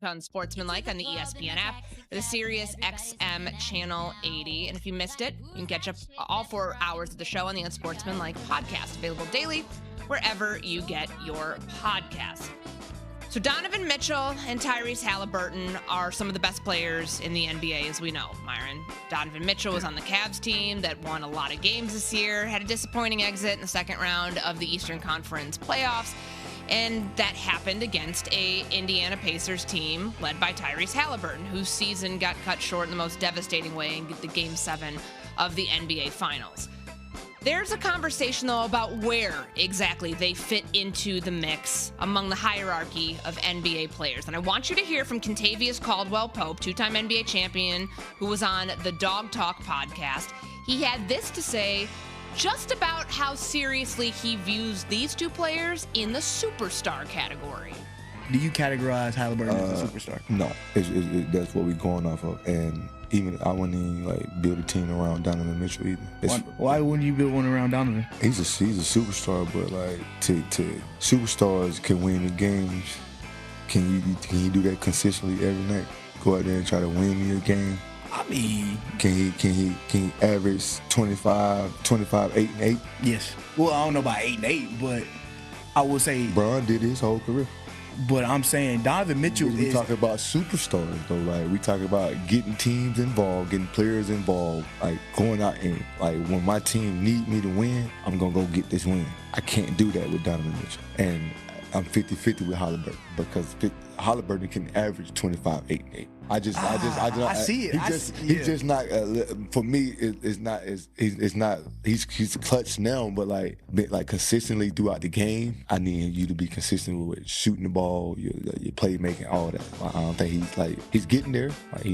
On Sportsmanlike on the ESPN app, the Sirius XM Channel 80. And if you missed it, you can catch up all 4 hours of the show on the Unsportsmanlike podcast, available daily wherever you get your podcasts. So Donovan Mitchell and Tyrese Haliburton are some of the best players in the NBA, as we know, Myron. Donovan Mitchell was on the Cavs team that won a lot of games this year, had a disappointing exit in the second round of the Eastern Conference playoffs. And that happened against a Indiana Pacers team led by Tyrese Haliburton, whose season got cut short in the most devastating way in the Game 7 of the NBA Finals. There's a conversation, though, about where exactly they fit into the mix among the hierarchy of NBA players. And I want you to hear from Kentavious Caldwell-Pope, two-time NBA champion, who was on the Dog Talk podcast. He had this to say just about how seriously he views these two players in the superstar category. Do you categorize Haliburton as a superstar? No, that's what we're going off of. And even I wouldn't even build a team around Donovan Mitchell either. Why wouldn't you build one around Donovan? He's a superstar, but to superstars can win the games. Can you do that consistently every night? Go out there and try to win me a game. I mean, can he average 25, 8 and 8? Yes. Well, I don't know about 8 and 8, but I would say LeBron did his whole career. But I'm saying Donovan Mitchell we talking about superstars though. We talking about getting teams involved, getting players involved, going out and when my team need me to win, I'm gonna go get this win. I can't do that with Donovan Mitchell, and I'm 50-50 with Haliburton because Haliburton can average 25, 8 and 8. I see it. He's just not. For me, it's not. It's not. He's clutch now, but consistently throughout the game, I need you to be consistent with shooting the ball, your playmaking, all that. I don't think he's getting there. But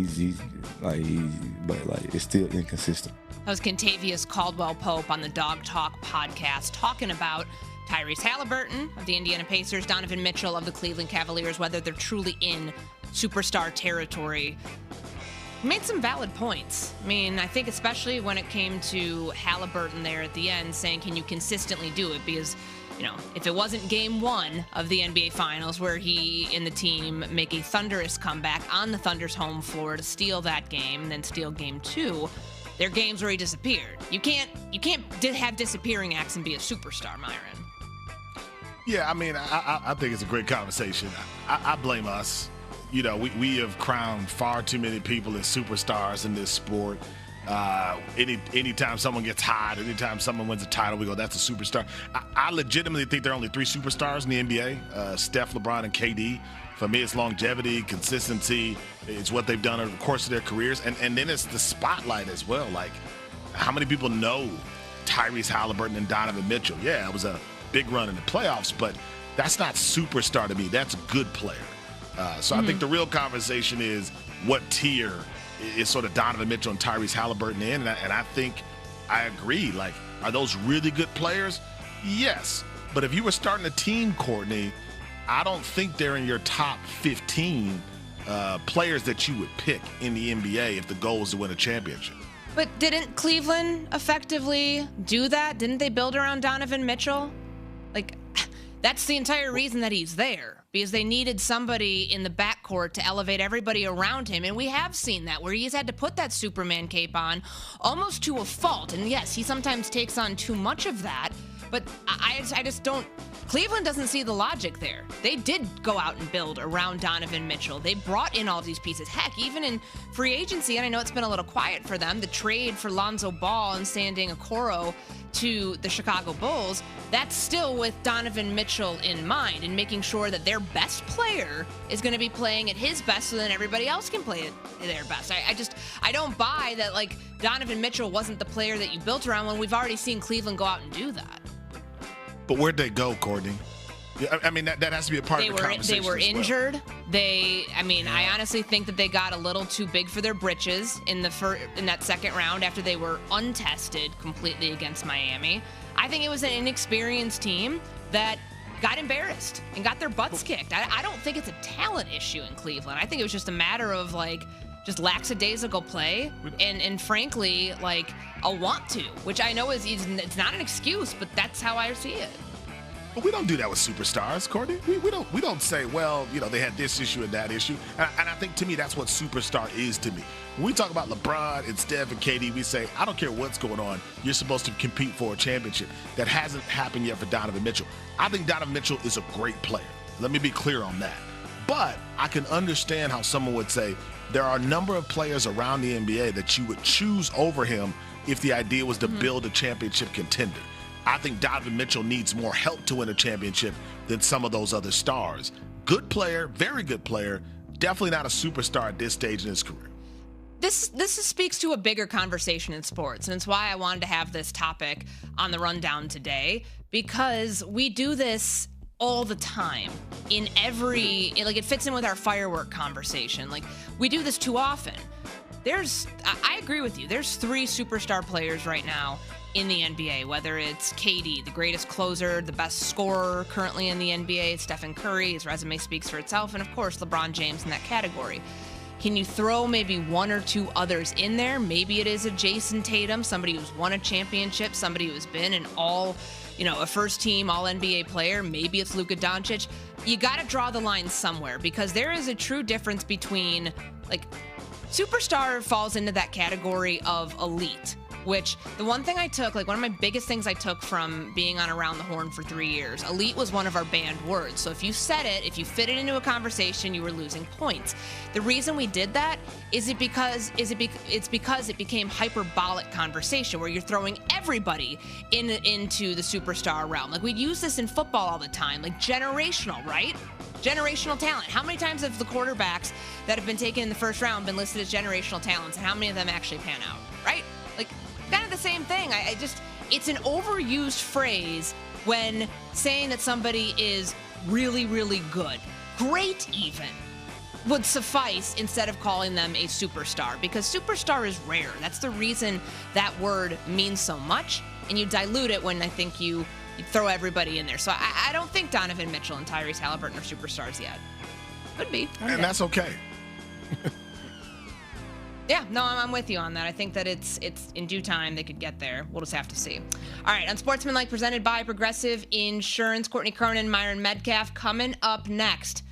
it's still inconsistent. That was Kentavious Caldwell-Pope on the Dog Talk podcast talking about Tyrese Haliburton of the Indiana Pacers, Donovan Mitchell of the Cleveland Cavaliers, whether they're truly in superstar territory. He made some valid points. I mean, I think especially when it came to Haliburton there at the end, saying, can you consistently do it? Because, if it wasn't game 1 of the NBA Finals where he and the team make a thunderous comeback on the Thunder's home floor to steal that game and then steal game 2, they're games where he disappeared. You can't have disappearing acts and be a superstar, Myron. Yeah, I mean, I think it's a great conversation. I blame us. We have crowned far too many people as superstars in this sport. Anytime someone gets hot, anytime someone wins a title, we go, that's a superstar. I legitimately think there are only 3 superstars in the NBA, Steph, LeBron, and KD. For me, it's longevity, consistency. It's what they've done over the course of their careers. And then it's the spotlight as well. How many people know Tyrese Haliburton and Donovan Mitchell? Yeah, it was a big run in the playoffs, but that's not superstar to me. That's a good player. So I think the real conversation is what tier is sort of Donovan Mitchell and Tyrese Haliburton in, and I think I agree. Are those really good players? Yes. But if you were starting a team, Courtney, I don't think they're in your top 15 players that you would pick in the NBA if the goal is to win a championship. But didn't Cleveland effectively do that? Didn't they build around Donovan Mitchell? That's the entire reason that he's there, because they needed somebody in the backcourt to elevate everybody around him. And we have seen that, where he's had to put that Superman cape on almost to a fault. And yes, he sometimes takes on too much of that, but I just don't. Cleveland doesn't see the logic there. They did go out and build around Donovan Mitchell. They brought in all of these pieces. Heck, even in free agency, and I know it's been a little quiet for them, the trade for Lonzo Ball and sending Okoro to the Chicago Bulls, that's still with Donovan Mitchell in mind and making sure that their best player is going to be playing at his best so then everybody else can play at their best. I don't buy that Donovan Mitchell wasn't the player that you built around when we've already seen Cleveland go out and do that. But where'd they go, Courtney? I mean, that has to be a part of the conversation. They were injured. I honestly think that they got a little too big for their britches in that second round after they were untested completely against Miami. I think it was an inexperienced team that got embarrassed and got their butts kicked. I don't think it's a talent issue in Cleveland. I think it was just a matter of just lackadaisical play and frankly a want to, which I know it's not an excuse, but that's how I see it. But we don't do that with superstars, Courtney. We don't say, well, they had this issue and that issue. And I think, to me, that's what superstar is to me. When we talk about LeBron and Steph and KD, we say, I don't care what's going on. You're supposed to compete for a championship. That hasn't happened yet for Donovan Mitchell. I think Donovan Mitchell is a great player. Let me be clear on that. But I can understand how someone would say there are a number of players around the NBA that you would choose over him if the idea was to build a championship contender. I think Donovan Mitchell needs more help to win a championship than some of those other stars. Good player, very good player, definitely not a superstar at this stage in his career. This speaks to a bigger conversation in sports, and it's why I wanted to have this topic on the rundown today, because we do this all the time in it fits in with our firework conversation. Like, we do this too often. I agree with you. There's 3 superstar players right now in the NBA, whether it's KD, the greatest closer, the best scorer currently in the NBA, Stephen Curry, his resume speaks for itself, and of course, LeBron James in that category. Can you throw maybe 1 or 2 others in there? Maybe it is a Jason Tatum, somebody who's won a championship, somebody who's been an a first-team All-NBA player. Maybe it's Luka Doncic. You got to draw the line somewhere, because there is a true difference between, superstar falls into that category of elite, which the one thing I took, one of my biggest things I took from being on Around the Horn for 3 years, elite was one of our banned words. So if you said it, if you fit it into a conversation, you were losing points. The reason we did that it's because it became hyperbolic conversation where you're throwing everybody into the superstar realm. We'd use this in football all the time, generational, right? Generational talent. How many times have the quarterbacks that have been taken in the first round been listed as generational talents, and how many of them actually pan out, right? Kind of the same thing. It's an overused phrase when saying that somebody is really, really good, great even, would suffice instead of calling them a superstar, because superstar is rare. That's the reason that word means so much, and you dilute it when I think you throw everybody in there. So I don't think Donovan Mitchell and Tyrese Haliburton are superstars yet. Could be. And that's okay. Yeah, no, I'm with you on that. I think that it's in due time they could get there. We'll just have to see. All right, Unsportsmanlike, presented by Progressive Insurance. Courtney Cronin, Myron Metcalf coming up next.